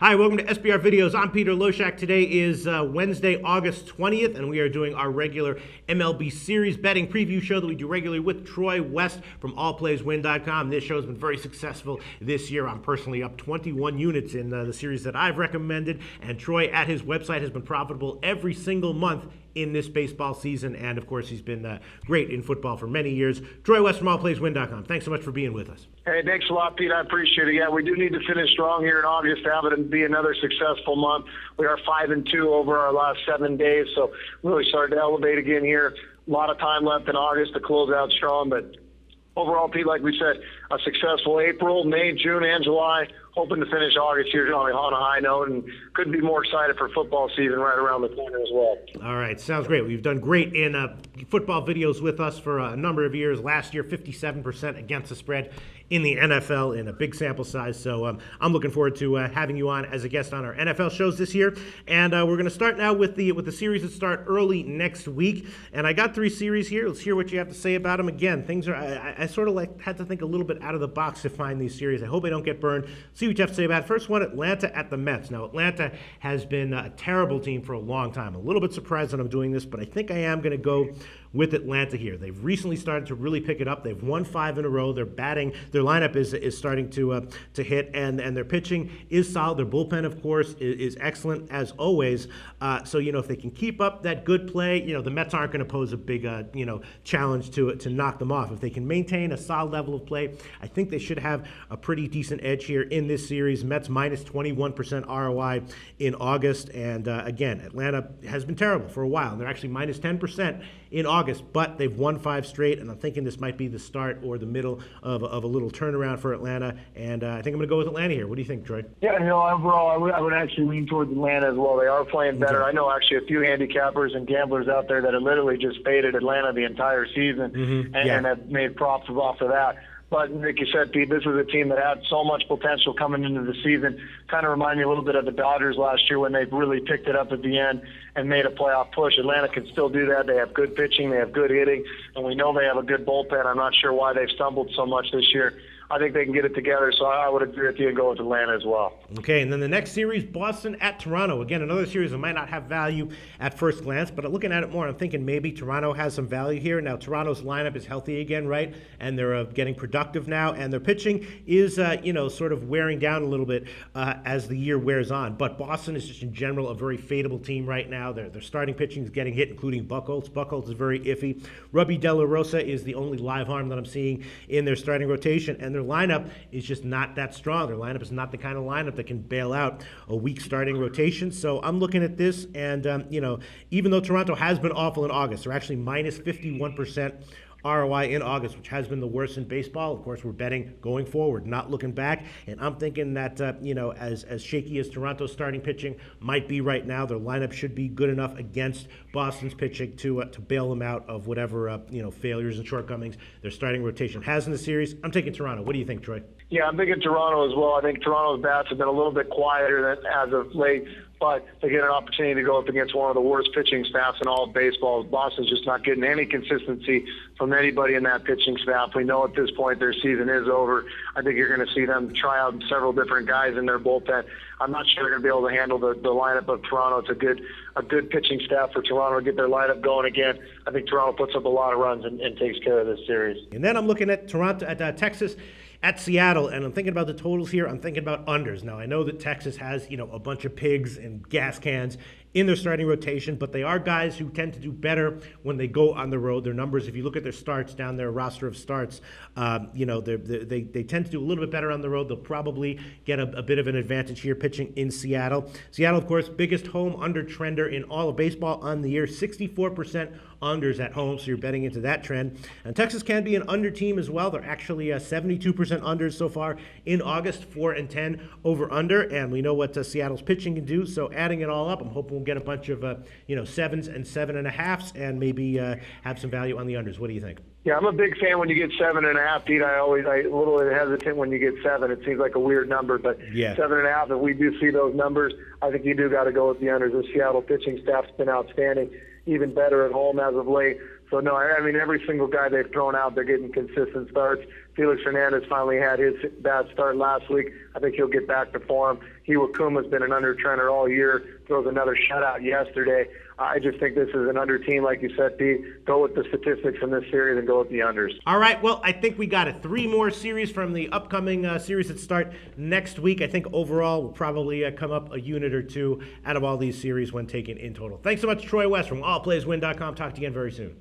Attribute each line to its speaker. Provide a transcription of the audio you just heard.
Speaker 1: Hi, welcome to SBR Videos. I'm Peter Loshak. Today is Wednesday, August 20th, and we are doing our regular MLB series betting preview show that we do regularly with Troy West from allplayswin.com. This show has been very successful this year. I'm personally up 21 units in the series that I've recommended, and Troy at his website has been profitable every single month in this baseball season, and of course he's been great in football for many years. Troy West from allplayswin.com. Thanks so much for being with us.
Speaker 2: Hey, thanks a lot, Pete. I appreciate it. Yeah, we do need to finish strong here in August to have it be another successful month. We are 5-2 over our last 7 days, so really started to elevate again here. A lot of time left in August to close out strong, but overall, Pete, like we said, a successful April, May, June, and July. Hoping to finish August here on a high note, and couldn't be more excited for football season right around the corner as well.
Speaker 1: All right, sounds great. We've done great in football videos with us for a number of years. Last year, 57% against the spread in the NFL in a big sample size. So I'm looking forward to having you on as a guest on our NFL shows this year. And we're going to start now with the series that start early next week. And I got 3 series here. Let's hear what you have to say about them. Again, things are I sort of had to think a little bit out of the box to find these series. I hope I don't get burned. See what you have to say about it. First one, Atlanta at the Mets. Now, Atlanta has been a terrible team for a long time. A little bit surprised that I'm doing this, but I think I am going to go with Atlanta here. They've recently started to really pick it up. They've won 5 in a row. They're batting. Their lineup is starting to hit, and their pitching is solid. Their bullpen, of course, is excellent as always. So if they can keep up that good play, the Mets aren't going to pose a big challenge to knock them off. If they can maintain a solid level of play, I think they should have a pretty decent edge here in this series. Mets minus 21% ROI in August, and again, Atlanta has been terrible for a while. They're actually minus 10% in August, but they've won 5 straight, and I'm thinking this might be the start or the middle of a little turnaround for Atlanta, and I think I'm going to go with Atlanta here. What do you think, Troy?
Speaker 2: Yeah, overall, I would actually lean towards Atlanta as well. They are playing better. Okay. I know actually a few handicappers and gamblers out there that have literally just faded Atlanta the entire season and have made props off of that. But like you said, Pete, this is a team that had so much potential coming into the season. Kind of remind me a little bit of the Dodgers last year when they really picked it up at the end and made a playoff push. Atlanta can still do that. They have good pitching. They have good hitting. And we know they have a good bullpen. I'm not sure why they've stumbled so much this year. I think they can get it together, so I would agree with you and go with Atlanta as well.
Speaker 1: Okay, and then the next series, Boston at Toronto. Again, another series that might not have value at first glance, but looking at it more, I'm thinking maybe Toronto has some value here. Now, Toronto's lineup is healthy again, right? And they're getting productive now, and their pitching is, sort of wearing down a little bit as the year wears on. But Boston is just in general a very fadeable team right now. Their starting pitching is getting hit, including Buchholz. Buchholz is very iffy. Robbie De La Rosa is the only live arm that I'm seeing in their starting rotation, and their lineup is just not that strong. Their lineup is not the kind of lineup that can bail out a weak starting rotation. So I'm looking at this, and even though Toronto has been awful in August, they're actually minus 51% ROI in August, which has been the worst in baseball. Of course, we're betting going forward, not looking back. And I'm thinking that, as shaky as Toronto's starting pitching might be right now, their lineup should be good enough against Boston's pitching to bail them out of whatever, failures and shortcomings their starting rotation has in the series. I'm taking Toronto. What do you think, Troy?
Speaker 2: Yeah, I'm thinking Toronto as well. I think Toronto's bats have been a little bit quieter than as of late, but they get an opportunity to go up against one of the worst pitching staffs in all of baseball. Boston's just not getting any consistency from anybody in that pitching staff. We know at this point their season is over. I think you're going to see them try out several different guys in their bullpen. I'm not sure they're going to be able to handle the lineup of Toronto. It's a good pitching staff for Toronto to get their lineup going again. I think Toronto puts up a lot of runs and takes care of this series.
Speaker 1: And then I'm looking at Texas at Seattle, and I'm thinking about the totals here. I'm thinking about unders. Now, I know that Texas has, a bunch of pigs and gas cans in their starting rotation, but they are guys who tend to do better when they go on the road. Their numbers, if you look at their starts down their roster of starts, they tend to do a little bit better on the road. They'll probably get a bit of an advantage here pitching in Seattle. Seattle, of course, biggest home under trender in all of baseball on the year, 64% unders at home, so you're betting into that trend. And Texas can be an under team as well. They're actually 72% unders so far in August, 4-10 over under, and we know what Seattle's pitching can do, so adding it all up, I'm hoping we'll get a bunch of 7s and 7.5s and maybe have some value on the unders. What do you think?
Speaker 2: Yeah, I'm a big fan when you get 7.5, Pete. I a little hesitant when you get 7. It seems like a weird number, but
Speaker 1: yeah.
Speaker 2: 7.5, if we do see those numbers, I think you do got to go with the unders. The Seattle pitching staff's been outstanding, even better at home as of late. So, no, I mean, every single guy they've thrown out, they're getting consistent starts. Felix Hernandez finally had his bad start last week. I think he'll get back to form. Iwakuma's been an under trainer all year, throws another shutout yesterday. I just think this is an under team, like you said, Pete. Go with the statistics in this series and go with the unders.
Speaker 1: All right, well, I think we got 3 more series from the upcoming series that start next week. I think overall we'll probably come up a unit or 2 out of all these series when taken in total. Thanks so much, Troy West from allplayswin.com. Talk to you again very soon.